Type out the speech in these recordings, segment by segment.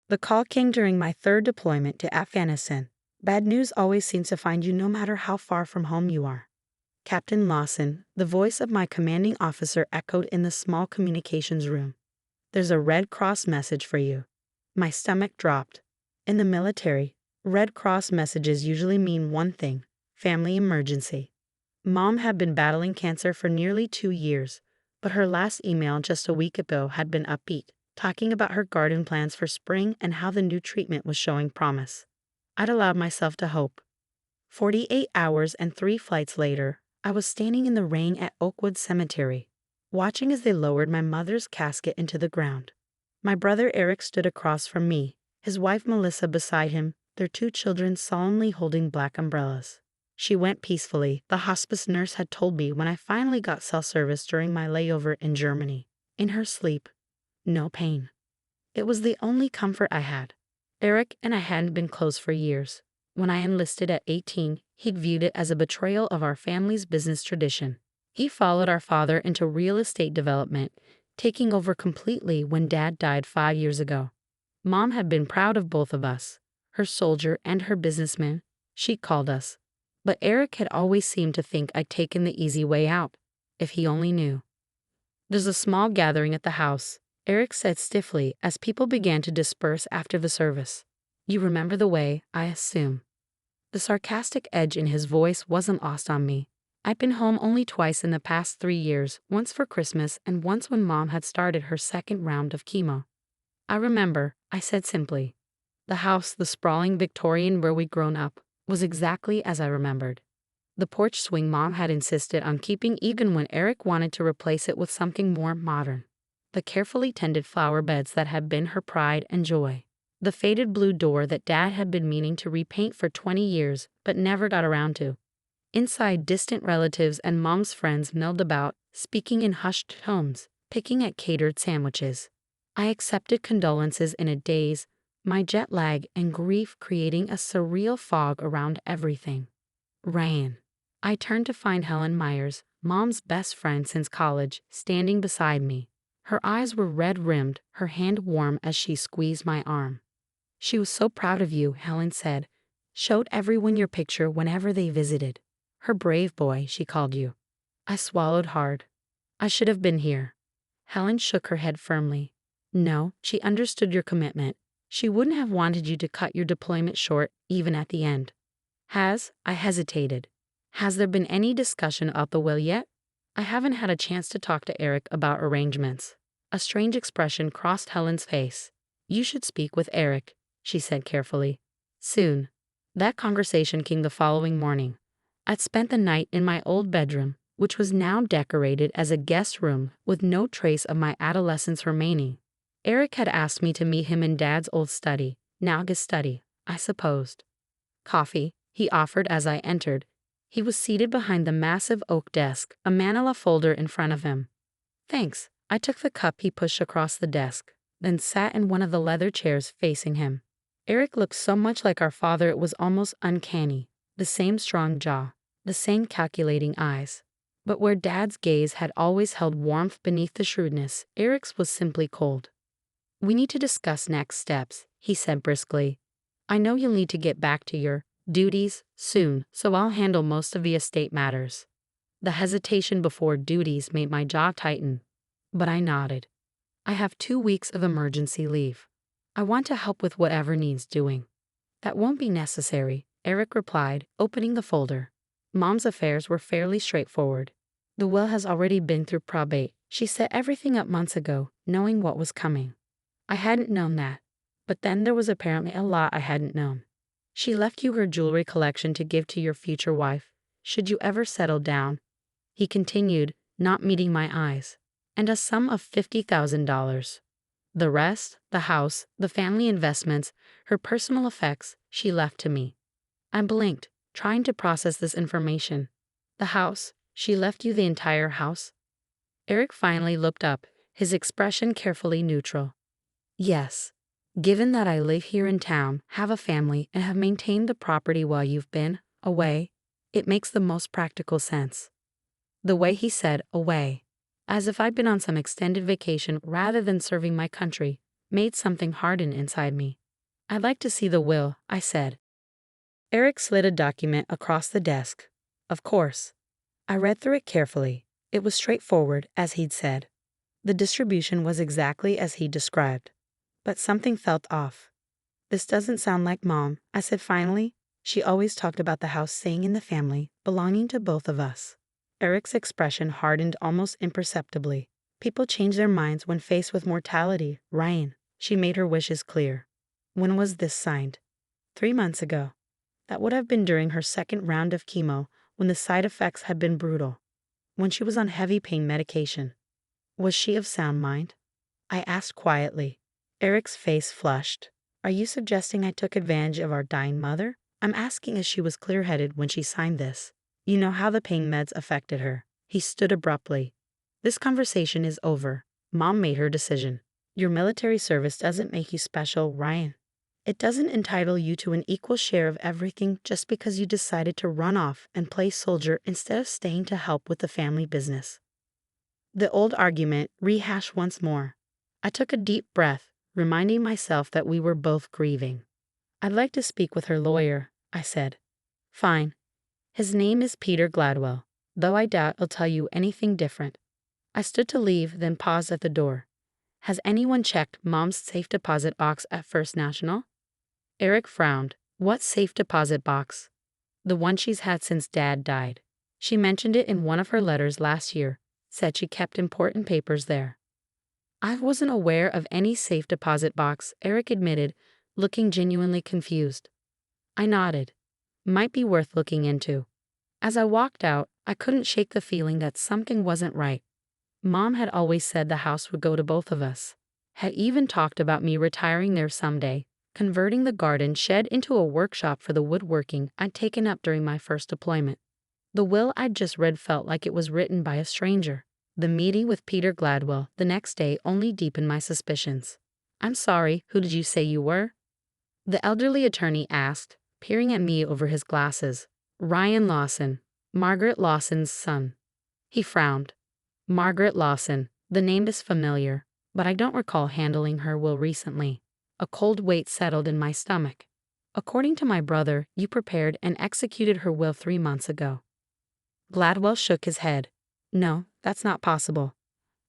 The call came during my third deployment to Afghanistan. Bad news always seems to find you no matter how far from home you are. Captain Lawson, the voice of my commanding officer, echoed in the small communications room. There's a Red Cross message for you. My stomach dropped. In the military, Red Cross messages usually mean one thing: family emergency. Mom had been battling cancer for nearly 2 years, but her last email just a week ago had been upbeat, talking about her garden plans for spring and how the new treatment was showing promise. I'd allowed myself to hope. 48 hours and 3 flights later, I was standing in the rain at Oakwood Cemetery, watching as they lowered my mother's casket into the ground. My brother Eric stood across from me, his wife Melissa beside him, their 2 children solemnly holding black umbrellas. She went peacefully, the hospice nurse had told me when I finally got cell service during my layover in Germany. In her sleep. No pain. It was the only comfort I had. Eric and I hadn't been close for years. When I enlisted at 18, he'd viewed it as a betrayal of our family's business tradition. He followed our father into real estate development, taking over completely when Dad died 5 years ago. Mom had been proud of both of us, her soldier and her businessman, she called us. But Eric had always seemed to think I'd taken the easy way out. If he only knew. There's a small gathering at the house, Eric said stiffly as people began to disperse after the service. You remember the way, I assume. The sarcastic edge in his voice wasn't lost on me. I'd been home only twice in the past 3 years, once for Christmas and once when Mom had started her second round of chemo. I remember, I said simply. The house, the sprawling Victorian where we'd grown up, was exactly as I remembered. The porch swing Mom had insisted on keeping even when Eric wanted to replace it with something more modern. The carefully tended flower beds that had been her pride and joy. The faded blue door that Dad had been meaning to repaint for 20 years but never got around to. Inside, distant relatives and Mom's friends milled about, speaking in hushed tones, picking at catered sandwiches. I accepted condolences in a daze, my jet lag and grief creating a surreal fog around everything. Rain. I turned to find Helen Myers, Mom's best friend since college, standing beside me. Her eyes were red-rimmed, her hand warm as she squeezed my arm. She was so proud of you, Helen said. Showed everyone your picture whenever they visited. Her brave boy, she called you. I swallowed hard. I should have been here. Helen shook her head firmly. No, she understood your commitment. She wouldn't have wanted you to cut your deployment short, even at the end. I hesitated. Has there been any discussion about the will yet? I haven't had a chance to talk to Eric about arrangements. A strange expression crossed Helen's face. You should speak with Eric, she said carefully. Soon. That conversation came the following morning. I'd spent the night in my old bedroom, which was now decorated as a guest room with no trace of my adolescence remaining. Eric had asked me to meet him in Dad's old study, now his study, I supposed. Coffee, he offered as I entered. He was seated behind the massive oak desk, a manila folder in front of him. Thanks. I took the cup he pushed across the desk, then sat in one of the leather chairs facing him. Eric looked so much like our father it was almost uncanny. The same strong jaw, the same calculating eyes. But where Dad's gaze had always held warmth beneath the shrewdness, Eric's was simply cold. We need to discuss next steps, he said briskly. I know you'll need to get back to your duties soon, so I'll handle most of the estate matters. The hesitation before duties made my jaw tighten, but I nodded. I have 2 weeks of emergency leave. I want to help with whatever needs doing. That won't be necessary, Eric replied, opening the folder. Mom's affairs were fairly straightforward. The will has already been through probate. She set everything up months ago, knowing what was coming. I hadn't known that, but then there was apparently a lot I hadn't known. She left you her jewelry collection to give to your future wife, should you ever settle down, he continued, not meeting my eyes, and a sum of $50,000. The rest, the house, the family investments, her personal effects, she left to me. I blinked, trying to process this information. The house, she left you the entire house? Eric finally looked up, his expression carefully neutral. Yes. Given that I live here in town, have a family, and have maintained the property while you've been away, it makes the most practical sense. The way he said away, as if I'd been on some extended vacation rather than serving my country, made something harden inside me. "I'd like to see the will," I said. Eric slid a document across the desk. Of course. I read through it carefully. It was straightforward, as he'd said. The distribution was exactly as he described. But something felt off. "This doesn't sound like Mom," I said finally. "She always talked about the house staying in the family, belonging to both of us." Eric's expression hardened almost imperceptibly. "People change their minds when faced with mortality, Ryan." She made her wishes clear. "When was this signed?" 3 months ago. That would have been during her second round of chemo, when the side effects had been brutal. When she was on heavy pain medication. Was she of sound mind?" I asked quietly. Eric's face flushed. "Are you suggesting I took advantage of our dying mother? I'm asking if she was clear-headed when she signed this. You know how the pain meds affected her." He stood abruptly. "This conversation is over. Mom made her decision. Your military service doesn't make you special, Ryan. It doesn't entitle you to an equal share of everything just because you decided to run off and play soldier instead of staying to help with the family business." The old argument rehashed once more. I took a deep breath, reminding myself that we were both grieving. "I'd like to speak with her lawyer," I said. "Fine. His name is Peter Gladwell, though I doubt he'll tell you anything different." I stood to leave, then paused at the door. "Has anyone checked Mom's safe deposit box at First National?" Eric frowned. "What safe deposit box?" "The one she's had since Dad died. She mentioned it in one of her letters last year, said she kept important papers there." "I wasn't aware of any safe deposit box," Eric admitted, looking genuinely confused. I nodded. "Might be worth looking into." As I walked out, I couldn't shake the feeling that something wasn't right. Mom had always said the house would go to both of us. Had even talked about me retiring there someday, converting the garden shed into a workshop for the woodworking I'd taken up during my first deployment. The will I'd just read felt like it was written by a stranger. The meeting with Peter Gladwell the next day only deepened my suspicions. "I'm sorry, who did you say you were?" the elderly attorney asked, peering at me over his glasses. "Ryan Lawson, Margaret Lawson's son." He frowned. "Margaret Lawson, the name is familiar, but I don't recall handling her will recently." A cold weight settled in my stomach. "According to my brother, you prepared and executed her will 3 months ago." Gladwell shook his head. "No, that's not possible.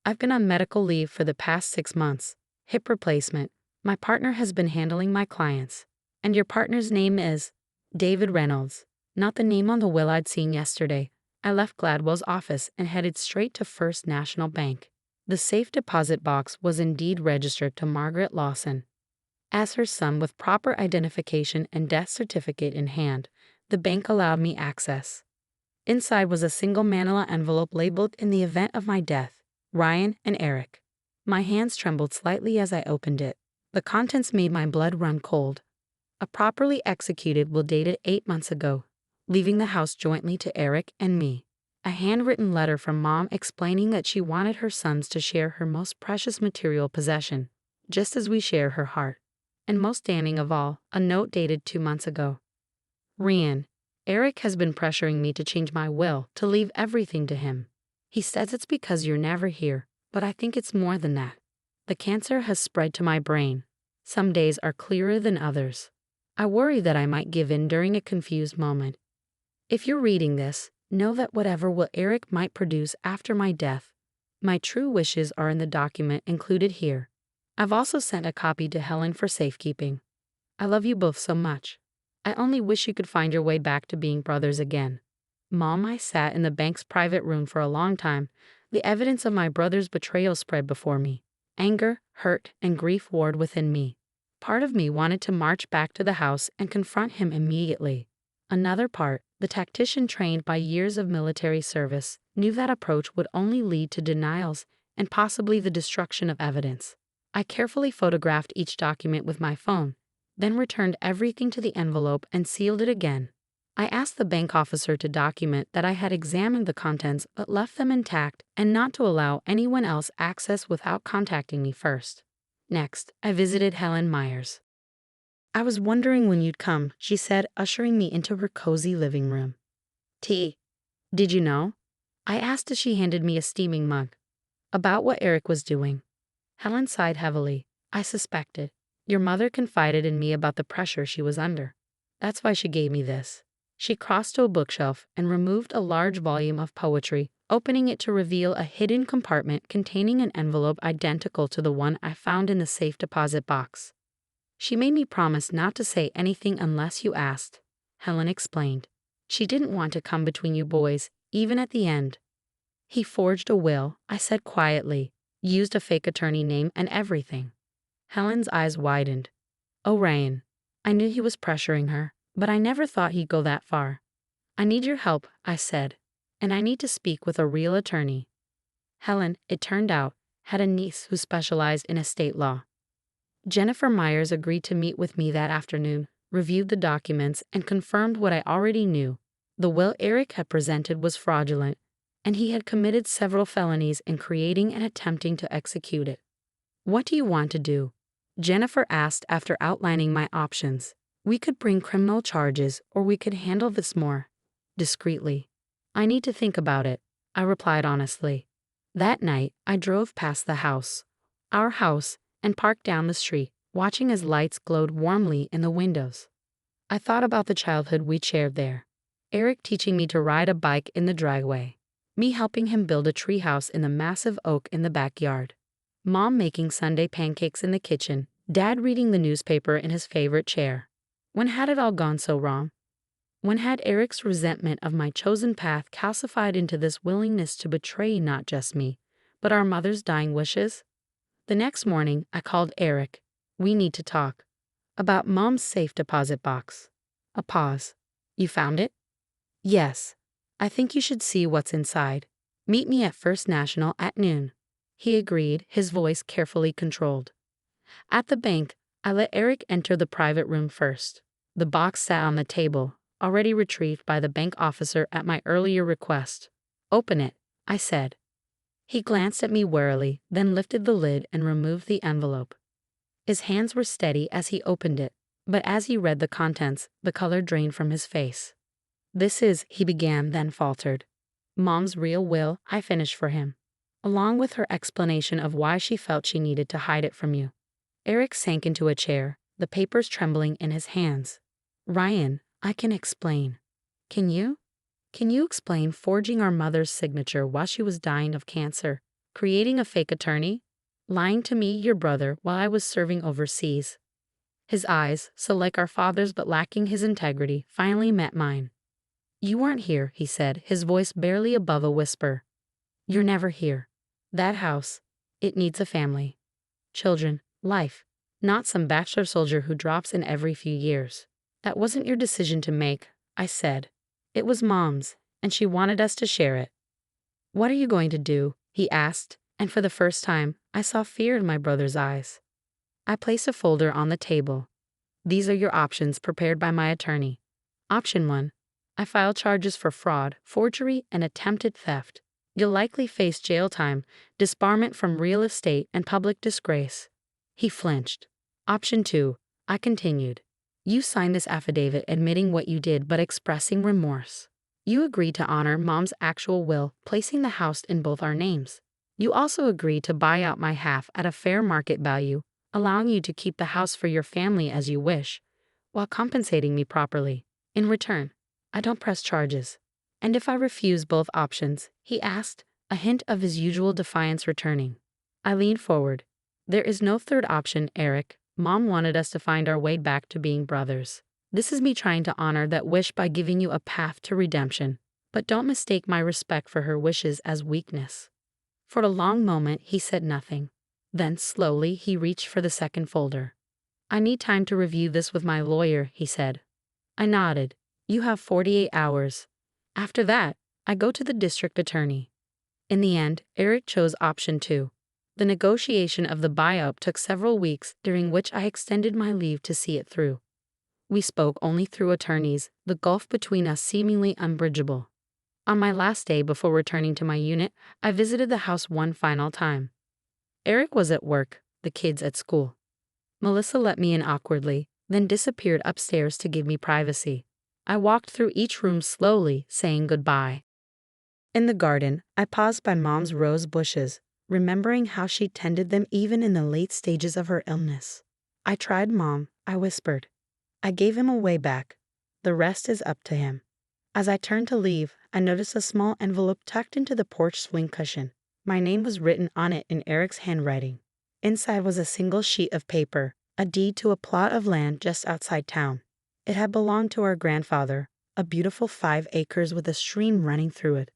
I've been on medical leave for the past 6 months. Hip replacement. My partner has been handling my clients." "And your partner's name is?" "David Reynolds." Not the name on the will I'd seen yesterday. I left Gladwell's office and headed straight to First National Bank. The safe deposit box was indeed registered to Margaret Lawson. As her son with proper identification and death certificate in hand, the bank allowed me access. Inside was a single manila envelope labeled "In the event of my death, Ryan and Eric." My hands trembled slightly as I opened it. The contents made my blood run cold. A properly executed will dated 8 months ago, leaving the house jointly to Eric and me. A handwritten letter from Mom explaining that she wanted her sons to share her most precious material possession, just as we share her heart. And most damning of all, a note dated 2 months ago. "Ryan, Eric has been pressuring me to change my will, to leave everything to him. He says it's because you're never here, but I think it's more than that. The cancer has spread to my brain. Some days are clearer than others. I worry that I might give in during a confused moment. If you're reading this, know that whatever will Eric might produce after my death, my true wishes are in the document included here. I've also sent a copy to Helen for safekeeping. I love you both so much. I only wish you could find your way back to being brothers again." Mom, I sat in the bank's private room for a long time. The evidence of my brother's betrayal spread before me. Anger, hurt, and grief warred within me. Part of me wanted to march back to the house and confront him immediately. Another part, the tactician trained by years of military service, knew that approach would only lead to denials and possibly the destruction of evidence. I carefully photographed each document with my phone, then returned everything to the envelope and sealed it again. I asked the bank officer to document that I had examined the contents but left them intact and not to allow anyone else access without contacting me first. Next, I visited Helen Myers. "I was wondering when you'd come," she said, ushering me into her cozy living room. "Tea. Did you know?" I asked as she handed me a steaming mug. "About what Eric was doing." Helen sighed heavily. I suspected. Your mother confided in me about the pressure she was under. That's why she gave me this. She crossed to a bookshelf and removed a large volume of poetry, opening it to reveal a hidden compartment containing an envelope identical to the one I found in the safe deposit box. She made me promise not to say anything unless you asked, Helen explained. She didn't want to come between you boys, even at the end. He forged a will, I said quietly, used a fake attorney name and everything. Helen's eyes widened. Oh, Ryan. I knew he was pressuring her, but I never thought he'd go that far. I need your help, I said, and I need to speak with a real attorney. Helen, it turned out, had a niece who specialized in estate law. Jennifer Myers agreed to meet with me that afternoon, reviewed the documents, and confirmed what I already knew. The will Eric had presented was fraudulent, and he had committed several felonies in creating and attempting to execute it. What do you want to do? Jennifer asked after outlining my options. We could bring criminal charges, or we could handle this more discreetly. I need to think about it, I replied honestly. That night, I drove past the house, our house, and parked down the street, watching as lights glowed warmly in the windows. I thought about the childhood we shared there. Eric teaching me to ride a bike in the driveway. Me helping him build a treehouse in the massive oak in the backyard. Mom making Sunday pancakes in the kitchen. Dad reading the newspaper in his favorite chair. When had it all gone so wrong? When had Eric's resentment of my chosen path calcified into this willingness to betray not just me, but our mother's dying wishes? The next morning, I called Eric. We need to talk. About Mom's safe deposit box. A pause. You found it? Yes. I think you should see what's inside. Meet me at First National at noon. He agreed, his voice carefully controlled. At the bank, I let Eric enter the private room first. The box sat on the table, already retrieved by the bank officer at my earlier request. Open it, I said. He glanced at me warily, then lifted the lid and removed the envelope. His hands were steady as he opened it, but as he read the contents, the color drained from his face. This is, he began, then faltered. Mom's real will, I finished for him, along with her explanation of why she felt she needed to hide it from you. Eric sank into a chair, the papers trembling in his hands. Ryan, I can explain. Can you? Can you explain forging our mother's signature while she was dying of cancer, creating a fake attorney, lying to me, your brother, while I was serving overseas? His eyes, so like our father's but lacking his integrity, finally met mine. You weren't here, he said, his voice barely above a whisper. You're never here. That house, it needs a family. Children, life, not some bachelor soldier who drops in every few years. That wasn't your decision to make, I said. It was Mom's, and she wanted us to share it. What are you going to do? He asked, and for the first time, I saw fear in my brother's eyes. I placed a folder on the table. These are your options prepared by my attorney. Option 1. I file charges for fraud, forgery, and attempted theft. You'll likely face jail time, disbarment from real estate, and public disgrace. He flinched. Option 2. I continued. You signed this affidavit admitting what you did but expressing remorse. You agreed to honor Mom's actual will, placing the house in both our names. You also agreed to buy out my half at a fair market value, allowing you to keep the house for your family as you wish, while compensating me properly. In return, I don't press charges. And if I refuse both options, he asked, a hint of his usual defiance returning. I leaned forward. There is no third option, Eric. Mom wanted us to find our way back to being brothers. This is me trying to honor that wish by giving you a path to redemption. But don't mistake my respect for her wishes as weakness. For a long moment, he said nothing. Then, slowly, he reached for the second folder. I need time to review this with my lawyer, he said. I nodded. You have 48 hours. After that, I go to the district attorney. In the end, Eric chose option 2. The negotiation of the buyout took several weeks, during which I extended my leave to see it through. We spoke only through attorneys, the gulf between us seemingly unbridgeable. On my last day before returning to my unit, I visited the house one final time. Eric was at work, the kids at school. Melissa let me in awkwardly, then disappeared upstairs to give me privacy. I walked through each room slowly, saying goodbye. In the garden, I paused by Mom's rose bushes, remembering how she tended them even in the late stages of her illness. "I tried, Mom," I whispered. "I gave him away back. The rest is up to him." As I turned to leave, I noticed a small envelope tucked into the porch swing cushion. My name was written on it in Eric's handwriting. Inside was a single sheet of paper, a deed to a plot of land just outside town. It had belonged to our grandfather, a beautiful 5 acres with a stream running through it.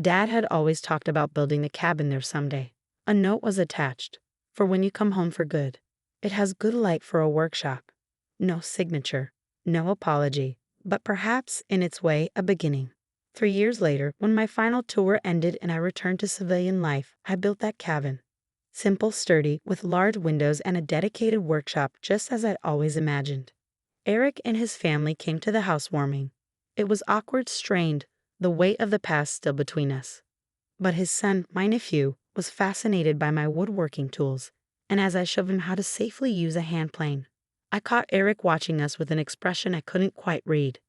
Dad had always talked about building a cabin there someday. A note was attached, "For when you come home for good." It has good light for a workshop. No signature, no apology, but perhaps, in its way, a beginning. 3 years later, when my final tour ended and I returned to civilian life, I built that cabin. Simple, sturdy, with large windows and a dedicated workshop, just as I'd always imagined. Eric and his family came to the housewarming. It was awkward, strained, the weight of the past still between us. But his son, my nephew, was fascinated by my woodworking tools, and as I showed him how to safely use a hand plane, I caught Eric watching us with an expression I couldn't quite read.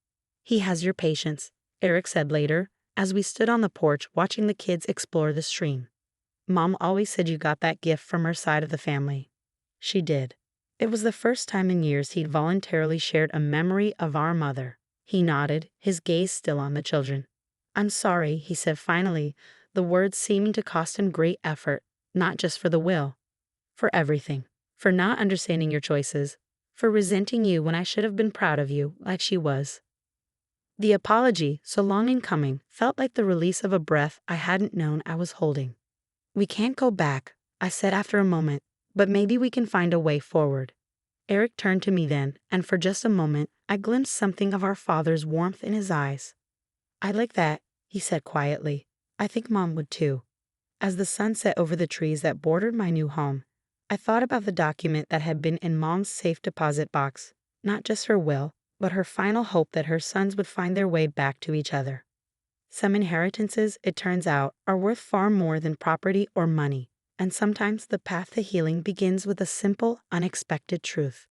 "He has your patience," Eric said later, as we stood on the porch watching the kids explore the stream. "Mom always said you got that gift from her side of the family." She did. It was the first time in years he'd voluntarily shared a memory of our mother. He nodded, his gaze still on the children. "I'm sorry," he said finally, the words seeming to cost him great effort, "not just for the will. For everything. For not understanding your choices. For resenting you when I should have been proud of you, like she was." The apology, so long in coming, felt like the release of a breath I hadn't known I was holding. "We can't go back," I said after a moment, "but maybe we can find a way forward." Eric turned to me then, and for just a moment, I glimpsed something of our father's warmth in his eyes. "I'd like that," he said quietly. "I think Mom would too." As the sun set over the trees that bordered my new home, I thought about the document that had been in Mom's safe deposit box, not just her will, but her final hope that her sons would find their way back to each other. Some inheritances, it turns out, are worth far more than property or money, and sometimes the path to healing begins with a simple, unexpected truth.